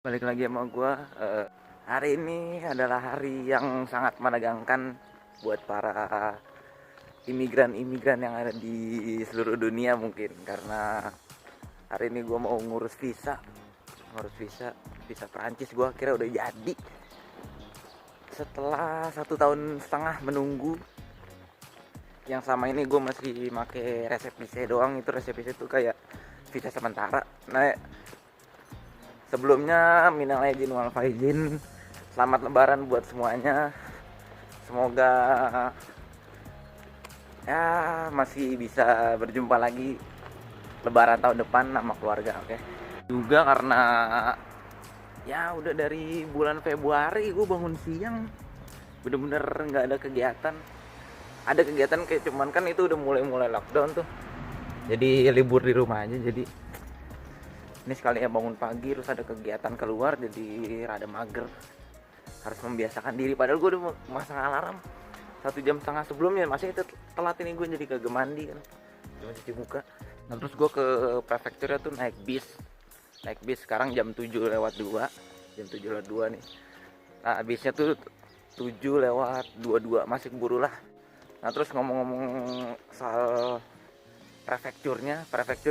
Balik lagi sama gue. Hari ini adalah hari yang sangat menegangkan buat para imigran-imigran yang ada di seluruh dunia mungkin. Karena hari ini gue mau ngurus visa Perancis. Gue akhirnya udah jadi setelah 1,5 tahun menunggu. Yang sama ini gue masih pakai resepsi doang. Itu resepsi itu kayak visa sementara. Nah, sebelumnya minal aidin wal faizin, selamat lebaran buat semuanya. Semoga ya masih bisa berjumpa lagi lebaran tahun depan sama keluarga, oke. Juga karena ya udah dari bulan Februari gue bangun siang, bener-bener nggak ada kegiatan. Ada kegiatan kayak cuman kan itu udah mulai lockdown tuh, jadi libur di rumah aja. Jadi ini sekali ya bangun pagi terus ada kegiatan keluar, jadi rada mager. Harus membiasakan diri, padahal gue udah masang alarm 1,5 jam sebelumnya. Masih itu telat ini gue, jadi kagak mandi kan, cuma cuci muka. Nah terus gue ke prefekturnya tuh naik bis. Sekarang jam 7:02, jam 7:02 nih. Nah bisnya tuh 7:22, masih keburu lah. Nah terus ngomong-ngomong soal prefektur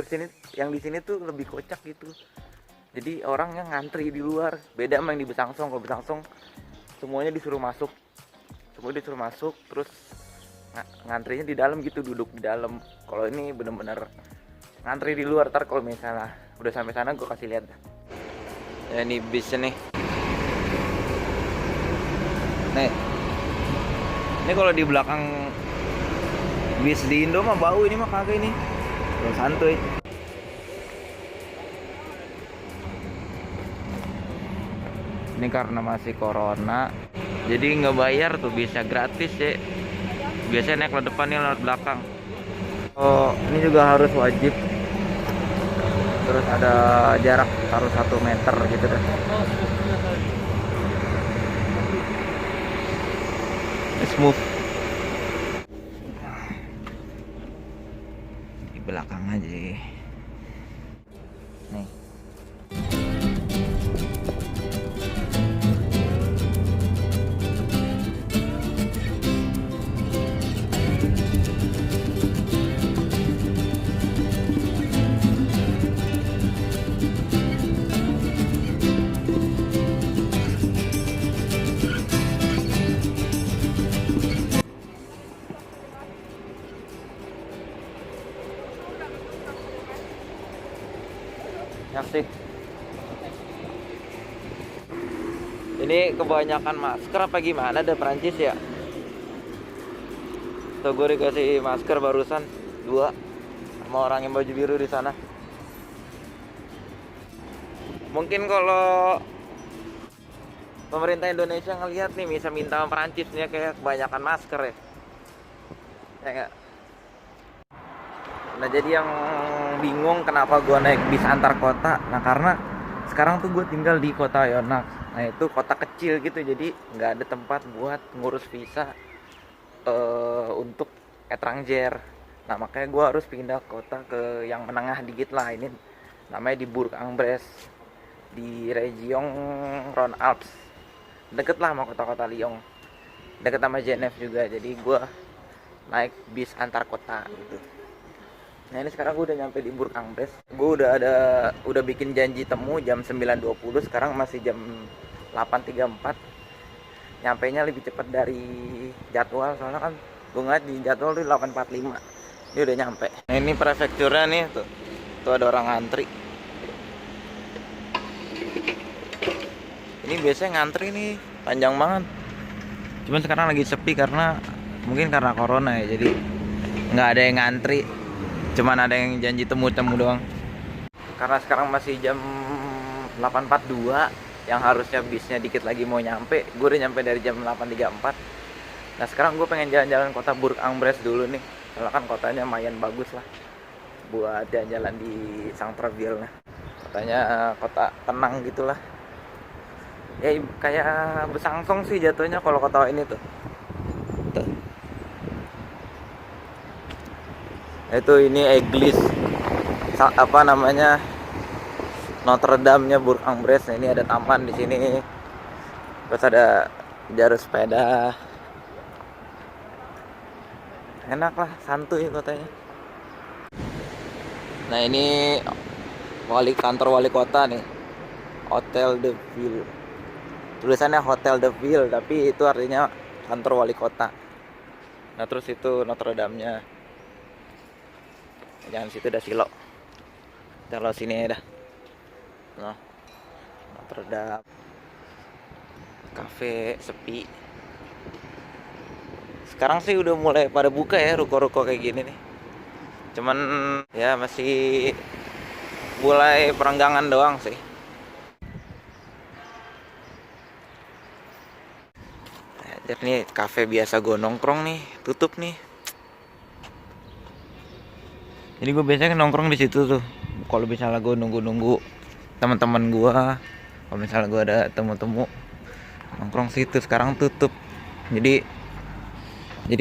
sini, yang di sini tuh lebih kocak gitu. Jadi orang yang ngantri di luar, beda sama yang di Besangsong. Kalau Besangsong semuanya disuruh masuk, terus ngantrinya di dalam gitu, duduk di dalam. Kalau ini bener-bener ngantri di luar. Ntar kalau misalnya udah sampai sana gue kasih lihat. Ya ini bisnya nih. Ini kalau di belakang bis di Indo mah bau, ini mah kagak, ini belum santuy. Ini karena masih corona, jadi nggak bayar tuh, bisa gratis ya. Biasanya naik lewat depan, nih lewat belakang. Oh, ini juga harus wajib. Terus ada jarak harus 1 meter gitu deh. Smooth. Di belakang aja nih. Sih. Ini kebanyakan masker apa gimana deh Perancis ya? Tuh gue dikasih masker barusan 2 sama orang yang baju biru di sana. Mungkin kalau pemerintah Indonesia ngelihat nih bisa minta sama Perancis nih, kayak kebanyakan masker ya. Ya enggak? Nah jadi yang bingung kenapa gue naik bis antar kota. Nah karena sekarang tuh gue tinggal di kota Yonak. Nah itu kota kecil gitu, jadi nggak ada tempat buat ngurus visa untuk etranger. Nah makanya gue harus pindah kota ke yang menengah dikit lah. Ini namanya di Bourg-en-Bresse, di region Rhône-Alpes, deket lah sama kota-kota Lyon, deket sama Genève juga. Jadi gue naik bis antar kota gitu. Nah ini sekarang gue udah nyampe di Bourg-en-Bresse. Gue udah bikin janji temu jam 9.20. Sekarang masih jam 8.34. Nyampainya lebih cepat dari jadwal, soalnya kan gue ngeliat di jadwal tuh 8.45. Ini udah nyampe. Nah ini prefekturnya nih, tuh ada orang ngantri. Ini biasanya ngantri nih panjang banget. Cuman sekarang lagi sepi karena mungkin karena corona ya, jadi nggak ada yang ngantri. Cuman ada yang janji temu-temu doang. Karena sekarang masih jam 8.42, yang harusnya bisnya dikit lagi mau nyampe. Gue udah nyampe dari jam 8.34. Nah sekarang gue pengen jalan-jalan kota Bourg-en-Bresse dulu nih, soalnya kan kotanya lumayan bagus lah buat jalan-jalan di Centre-ville. Nah katanya kota tenang gitulah. Ya kayak Besangsong sih jatuhnya kalau kota ini tuh. Itu ini Église apa namanya, Notre Dame-nya Bourg-en-Bresse. Nah, ini ada taman di sini. Terus ada jalur sepeda. Enak lah, santuy kotanya. Nah, ini kantor wali kota nih. Hotel de Ville. Tulisannya Hotel de Ville, tapi itu artinya kantor wali kota. Nah, terus itu Notre Dame-nya. Jangan situ ada silo. Kalau sini ya dah. Nah, Notre Dame. Cafe sepi. Sekarang sih udah mulai pada buka ya ruko-ruko kayak gini nih. Cuman ya masih mulai perenggangan doang sih. Jadi nih kafe biasa gue nongkrong nih tutup nih. Jadi gue biasanya nongkrong di situ tuh. Kalau misalnya gue nunggu teman-teman gue, kalau misalnya gue ada temu-temu nongkrong situ, sekarang tutup. Jadi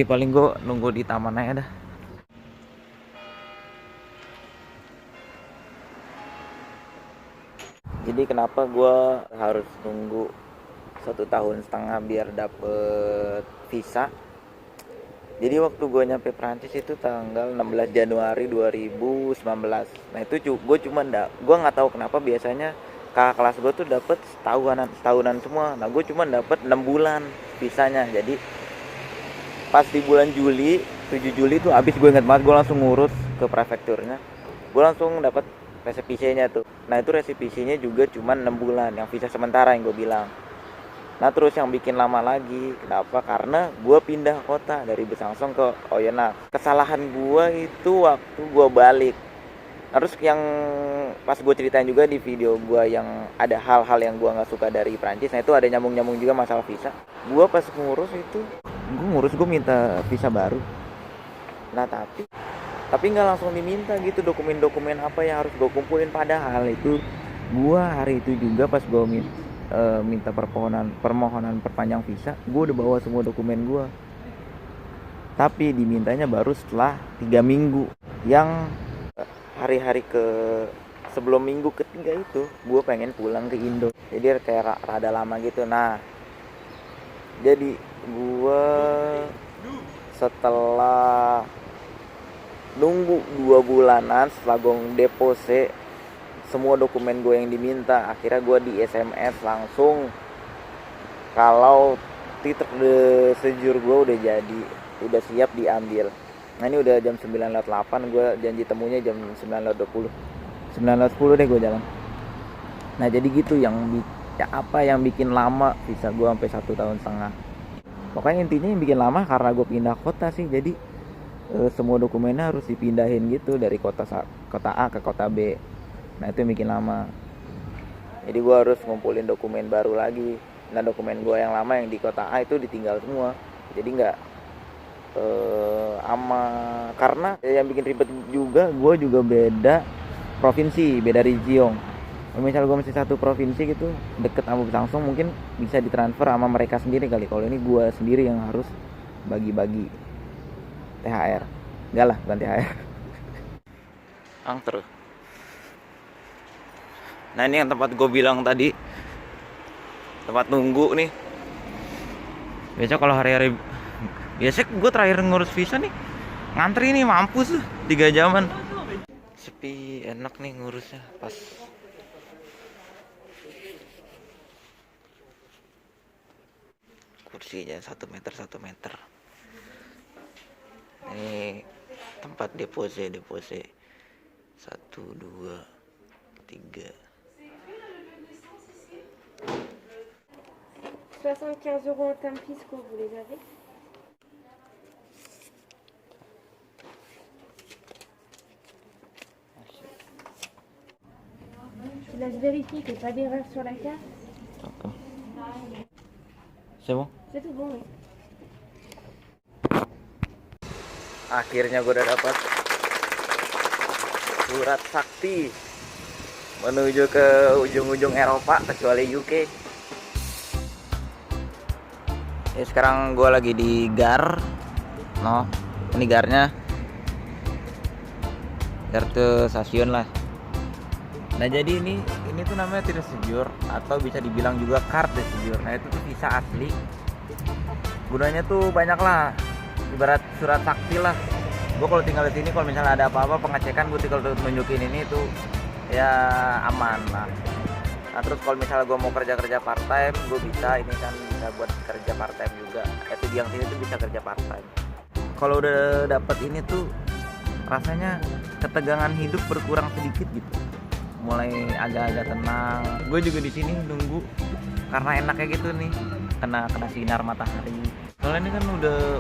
paling gue nunggu di taman aja dah. Jadi kenapa gue harus nunggu 1,5 tahun biar dapet visa? Jadi waktu gue nyampe Prancis itu tanggal 16 Januari 2019. Nah itu gue nggak tahu kenapa biasanya kakak kelas gue tuh dapet setahunan semua. Nah gue cuma dapet 6 bulan visanya. Jadi pas di bulan Juli, 7 Juli tuh abis, gue inget banget, gue langsung ngurus ke prefekturnya. Gue langsung dapet resepisinya tuh. Nah itu resepisinya juga cuma 6 bulan, yang visa sementara yang gue bilang. Nah terus yang bikin lama lagi, kenapa? Karena gue pindah kota dari Besançon ke Oyonnax. Kesalahan gue itu waktu gue balik. Terus yang pas gue ceritain juga di video gue yang ada hal-hal yang gue nggak suka dari Prancis. Nah itu ada nyambung juga masalah visa. Gue pas gue minta visa baru. Nah tapi nggak langsung diminta gitu dokumen-dokumen apa yang harus gue kumpulin. Padahal itu gue hari itu juga pas gue minta permohonan perpanjang visa, gue udah bawa semua dokumen gue, tapi dimintanya baru setelah 3 minggu, yang hari-hari sebelum minggu ketiga itu gue pengen pulang ke Indo, jadi kayak rada lama gitu. Nah jadi gue setelah nunggu 2 bulanan, setelah gue depose semua dokumen gue yang diminta, akhirnya gue di SMS langsung kalau titik de sejur gue udah siap diambil. Nah ini udah jam 9.08, gue janji temunya jam 9.20, 9.10 deh gue jalan. Nah jadi gitu yang bikin lama visa gue sampai 1,5 tahun. Pokoknya intinya yang bikin lama karena gue pindah kota sih. Jadi semua dokumennya harus dipindahin gitu dari kota A ke kota B. Nah itu yang bikin lama. Jadi gue harus ngumpulin dokumen baru lagi. Nah dokumen gue yang lama yang di kota A itu ditinggal semua. Jadi nggak karena yang bikin ribet juga, gue juga beda provinsi, beda region. Kalau misal gue masih satu provinsi gitu deket sama Besançon, mungkin bisa ditransfer sama mereka sendiri kali. Kalau ini gue sendiri yang harus bagi-bagi THR. Enggak lah, bukan THR. Angter. Nah ini yang tempat gue bilang tadi, tempat nunggu nih. Biasa kalau hari-hari biasa gue terakhir ngurus visa nih ngantri nih, mampus 3 jaman. Sepi, enak nih ngurusnya pas. Kursinya 1 meter 1 meter. Ini tempat depose 1, 2, 3. 75 € en termes fiscaux, vous les avez? Je laisse vérifier qu'il n'y a pas d'erreur sur la carte. D'accord. C'est bon? C'est tout bon, oui. Akhirnya gue udah dapat surat sakti menuju ke ujung-ujung Eropa kecuali UK. Ya sekarang gue lagi di GAR. No, ini GAR-nya. GAR tuh stasiun lah. Nah jadi ini ini tuh namanya tiris sejur atau bisa dibilang juga carte de séjour. Nah itu tuh visa asli. Gunanya tuh banyak lah, ibarat surat sakti lah. Gue kalau tinggal di sini, kalau misalnya ada apa-apa pengecekan, gue tinggal nunjukin ini tuh ya aman lah. Nah terus kalau misalnya gue mau kerja part time, gue bisa, ini kan bisa buat kerja part time juga. Itu di yang sini tuh bisa kerja part time. Kalau udah dapet ini tuh rasanya ketegangan hidup berkurang sedikit gitu, mulai agak-agak tenang. Gue juga di sini nunggu karena enaknya gitu nih, kena sinar matahari. Soalnya ini kan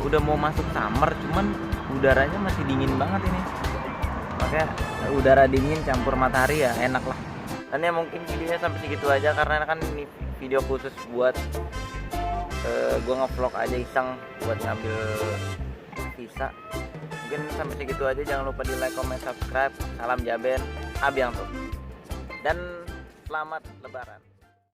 udah mau masuk summer, cuman udaranya masih dingin banget ini. Makanya udara dingin campur matahari ya enak lah. Dan ya mungkin videonya sampai segitu aja karena kan ini video khusus buat gue ngevlog aja iseng buat ngambil visa. Mungkin sampai segitu aja, jangan lupa di like, comment, subscribe. Salam Jaben, Abiang tuh. Dan selamat lebaran.